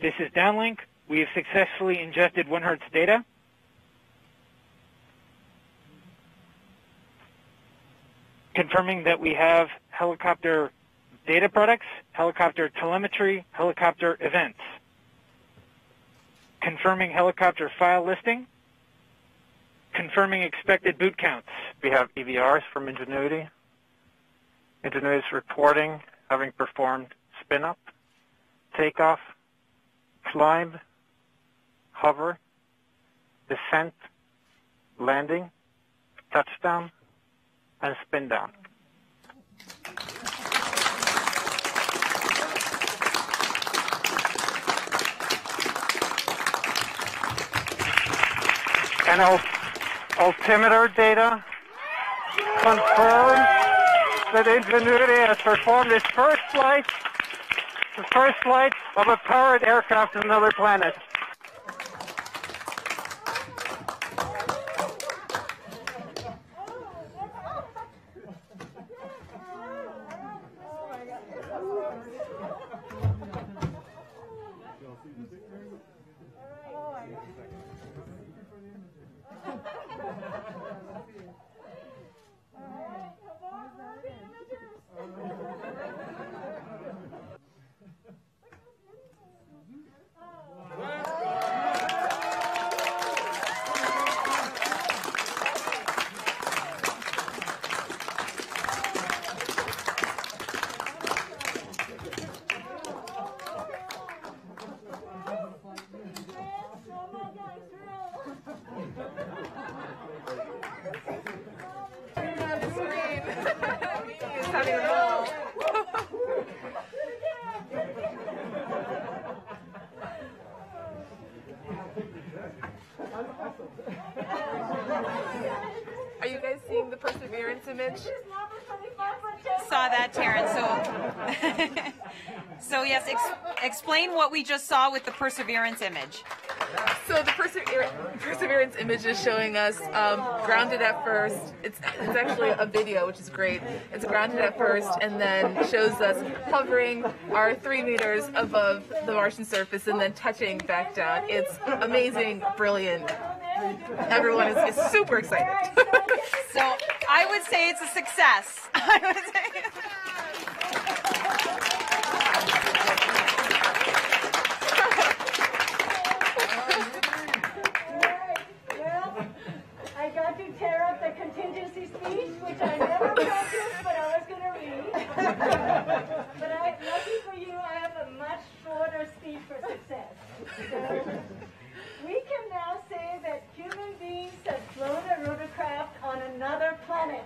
This is downlink. We have successfully ingested 1 Hz data. Confirming that we have helicopter data products, helicopter telemetry, helicopter events. Confirming helicopter file listing. Confirming expected boot counts. We have EVRs from Ingenuity. Ingenuity's reporting having performed spin-up, takeoff, climb, hover, descent, landing, touchdown, and spin down. And altimeter data confirms that Ingenuity has performed its first flight, the first flight of a powered aircraft to another planet. Are you guys seeing the Perseverance image? Saw that, Taryn. So yes, explain what we just saw with the Perseverance image. So the Perseverance image is showing us grounded at first. It's actually a video, which is great. It's grounded at first, and then shows us hovering our 3 meters above the Martian surface, and then touching back down. It's amazing, brilliant. Everyone is super excited. So I would say it's a success. I would say. I got to tear up the contingency speech, which I never practiced, but I was going to read. But lucky for you, I have a much shorter speech for success. So, we can now say that human beings have flown a rotorcraft on another planet.